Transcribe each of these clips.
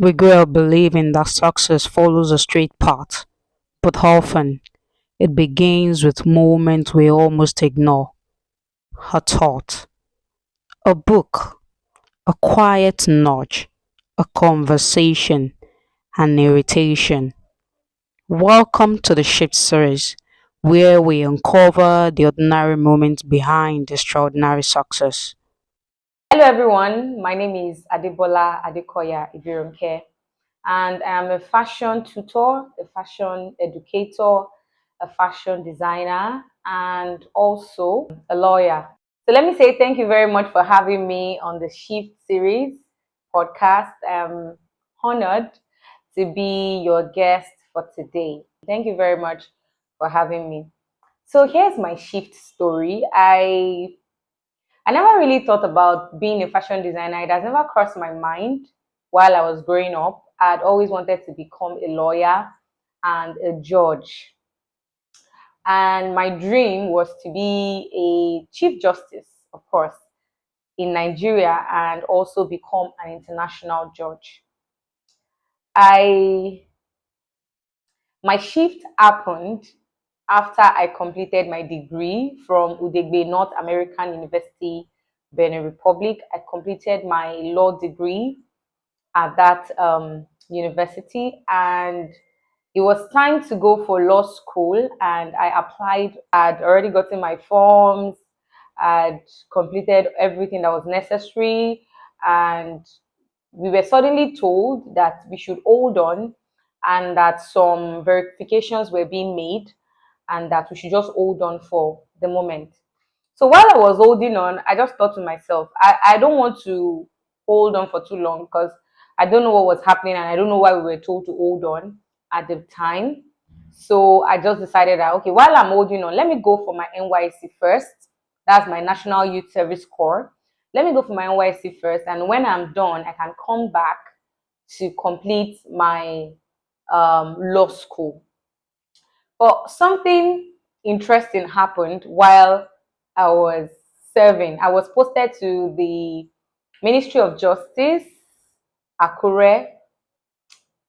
We grow up believing that success follows a straight path, but often it begins with moments we almost ignore. A thought, a book, a quiet nudge, a conversation, an irritation. Welcome to the Shift series, where we uncover the ordinary moments behind extraordinary success. Hello everyone, my name is Adebola Adekoya, and I am a fashion tutor, a fashion educator, a fashion designer, and also a lawyer. So let me say thank you very much for having me on the Shift series podcast. I'm honored to be your guest for today. Thank you very much for having me. So here's my shift story. I never really thought about being a fashion designer. It has never crossed my mind while I was growing up. I'd always wanted to become a lawyer and a judge. And my dream was to be a chief justice, of course, in Nigeria and also become an international judge. I My shift happened after I completed my degree from Udegbe North American University, Benin Republic. I completed my law degree at that university, and it was time to go for law school. And I applied. I'd already gotten my forms. I'd completed everything that was necessary, and we were suddenly told that we should hold on and that some verifications were being made and that we should just hold on for the moment. So while I was holding on, I just thought to myself, I don't want to hold on for too long because I don't know what was happening and I don't know why we were told to hold on at the time. So I just decided that, okay, while I'm holding on, let me go for my NYSC first. That's my National Youth Service Corps. Let me go for my NYSC first. And when I'm done, I can come back to complete my law school. But something interesting happened while I was serving. I was posted to the Ministry of Justice, Akure.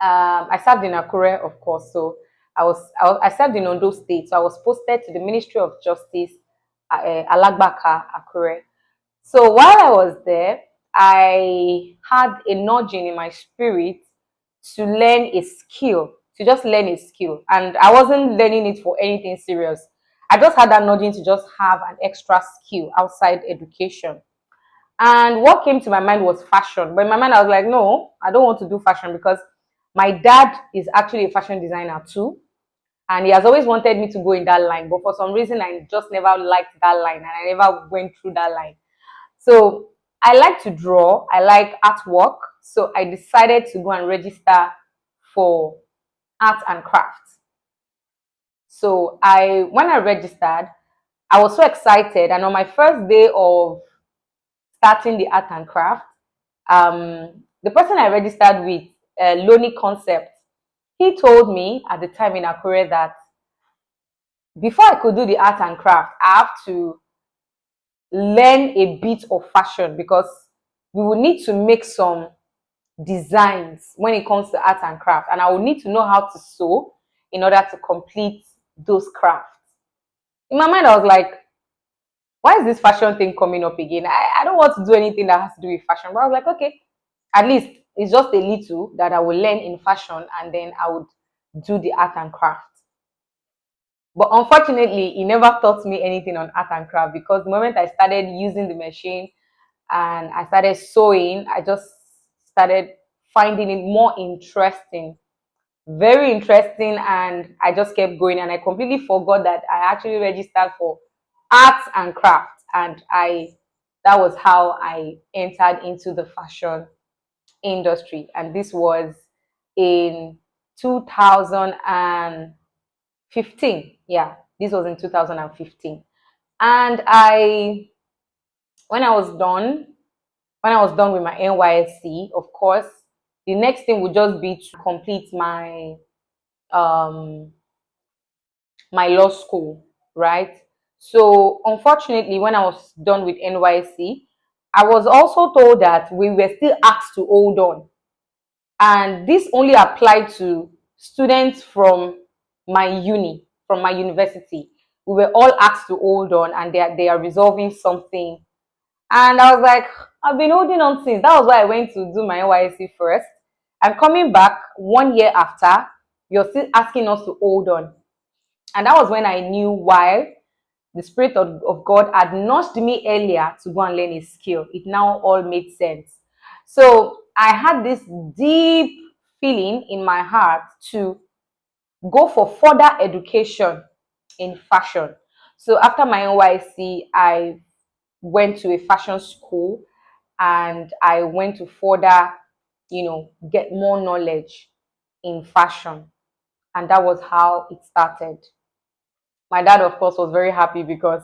I served in Akure, of course. So I served in Ondo State. So I was posted to the Ministry of Justice, Alagbaka, Akure. So while I was there, I had a nudging in my spirit to learn a skill, to just learn a skill. And I wasn't learning it for anything serious. I just had that nudging to just have an extra skill outside education. And what came to my mind was fashion. But in my mind, I was like, no, I don't want to do fashion because my dad is actually a fashion designer too. And he has always wanted me to go in that line. But for some reason, I just never liked that line and I never went through that line. So I like to draw, I like artwork. So I decided to go and register for art and crafts. So when I registered, I was so excited. And on my first day of starting the art and craft, the person I registered with, Loni Concept, he told me at the time in Akure that before I could do the art and craft, I have to learn a bit of fashion because we will need to make some designs when it comes to art and craft, and I will need to know how to sew in order to complete those crafts. In my mind, I was like, why is this fashion thing coming up again? I don't want to do anything that has to do with fashion. But I was like, okay, at least it's just a little that I will learn in fashion and then I would do the art and craft. But unfortunately, he never taught me anything on art and craft because the moment I started using the machine and I started sewing, I just started finding it more interesting, very interesting, and I just kept going and I completely forgot that I actually registered for arts and crafts, and I that was how I entered into the fashion industry, and this was in 2015. Yeah, this was in 2015. And I when I was done when I was done with my NYSC, of course, the next thing would just be to complete um my law school, right? So unfortunately, when I was done with NYSC, I was also told that we were still asked to hold on. And this only applied to students from my from my university. We were all asked to hold on, and they are resolving something. And I was like, I've been holding on since. That was why I went to do my NYSC first. I'm coming back 1 year after, you're still asking us to hold on. And that was when I knew why the Spirit of God had nudged me earlier to go and learn a skill. It now all made sense. So I had this deep feeling in my heart to go for further education in fashion. So after my NYC, I went to a fashion school and I went to further, get more knowledge in fashion. And that was how it started. My dad, of course, was very happy because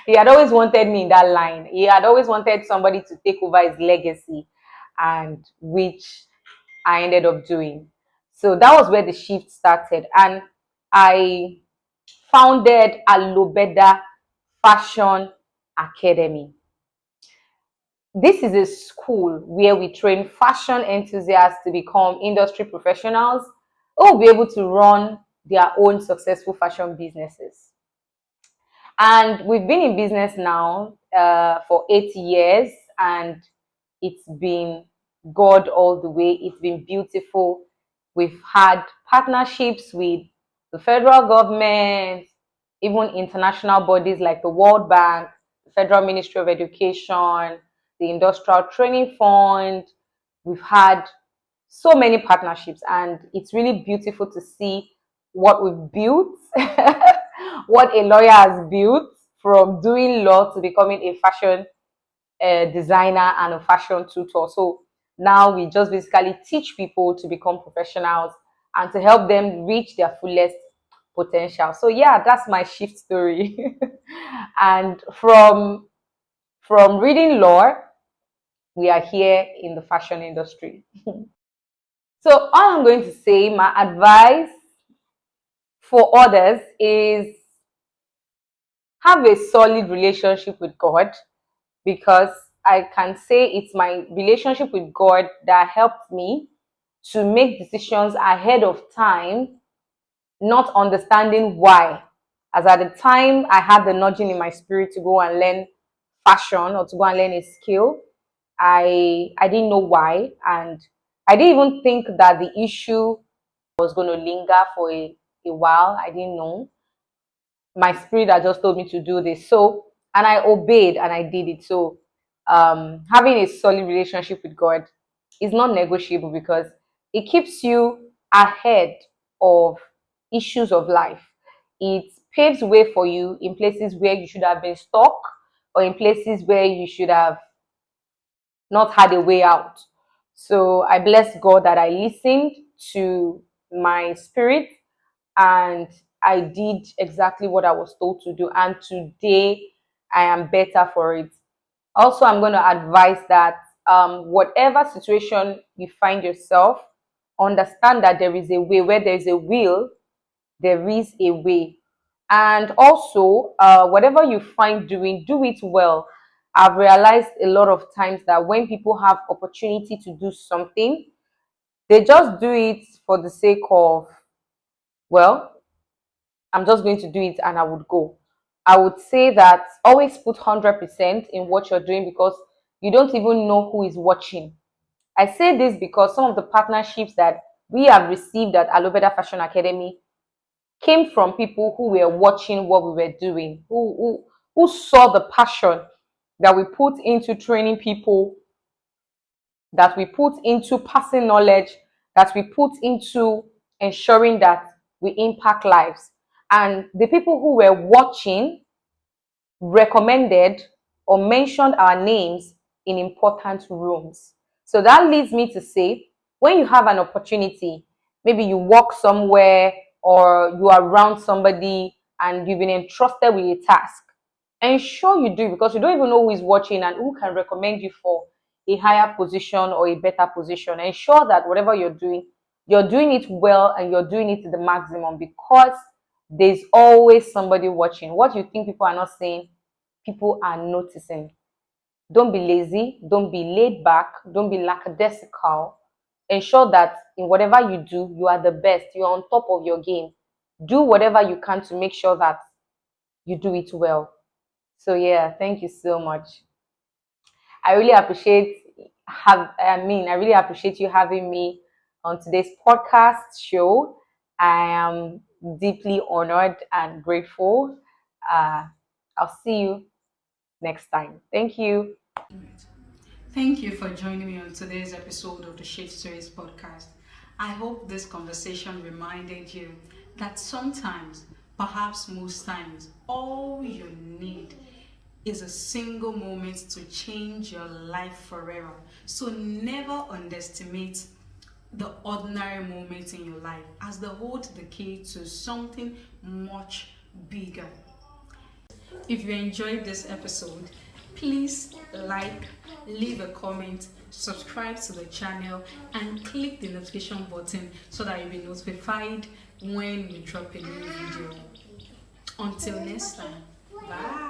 he had always wanted me in that line. He had always wanted somebody to take over his legacy, and which I ended up doing. So that was where the shift started. And I founded ALOBEDA Fashion Academy. This is a school where we train fashion enthusiasts to become industry professionals who will be able to run their own successful fashion businesses. And we've been in business now for 8 years, and it's been God all the way. It's been beautiful. We've had partnerships with the federal government, even international bodies like the World Bank, the Federal Ministry of Education, the Industrial Training Fund. We've had so many partnerships, and it's really beautiful to see what we've built, what a lawyer has built from doing law to becoming a fashion designer and a fashion tutor. So now we just basically teach people to become professionals and to help them reach their fullest potential. So yeah, that's my shift story. And from reading law, we are here in the fashion industry. So all I'm going to say, my advice for others is have a solid relationship with God, because I can say it's my relationship with God that helped me to make decisions ahead of time, not understanding why. As at the time, I had the nudging in my spirit to go and learn fashion or to go and learn a skill. I didn't know why, and I didn't even think that the issue was going to linger for a while. I didn't know. My spirit had just told me to do this. So, and I obeyed and I did it. So, having a solid relationship with God is not negotiable, because it keeps you ahead of issues of life. It paves way for you in places where you should have been stuck, or in places where you should have not had a way out. So I bless God that I listened to my spirit and I did exactly what I was told to do. And today I am better for it. Also, I'm going to advise that whatever situation you find yourself, understand that there is a way. Where there is a will, there is a way. And also, whatever you find doing, do it well. I've realized a lot of times that when people have opportunity to do something, they just do it for the sake of, well, I'm just going to do it and I would go. I would say that always put 100% in what you're doing, because you don't even know who is watching. I say this because some of the partnerships that we have received at ALOBEDA Fashion Academy came from people who were watching what we were doing, who saw the passion that we put into training people, that we put into passing knowledge, that we put into ensuring that we impact lives. And the people who were watching recommended or mentioned our names in important rooms. So that leads me to say, when you have an opportunity, maybe you work somewhere or you are around somebody and you've been entrusted with a task, ensure you do it, because you don't even know who is watching and who can recommend you for a higher position or a better position. Ensure that whatever you're doing it well and you're doing it to the maximum, because there's always somebody watching. What you think people are not saying, people are noticing. Don't be lazy, don't be laid back, don't be lackadaisical. ensure that in whatever you do, you are the best, you're on top of your game. Do whatever you can to make sure that you do it well. So yeah, thank you so much. I really appreciate I really appreciate you having me on today's podcast show. I am deeply honored and grateful. Uh, I'll see you next time. Thank you. Thank you for joining me on today's episode of the Shift Stories podcast. I hope this conversation reminded you that sometimes, perhaps most times, all you need is a single moment to change your life forever. So never underestimate the ordinary moments in your life as they hold the key to something much bigger. If you enjoyed this episode, please like, leave a comment, subscribe to the channel, and click the notification button so that you'll be notified when we drop a new video. Until next time, bye.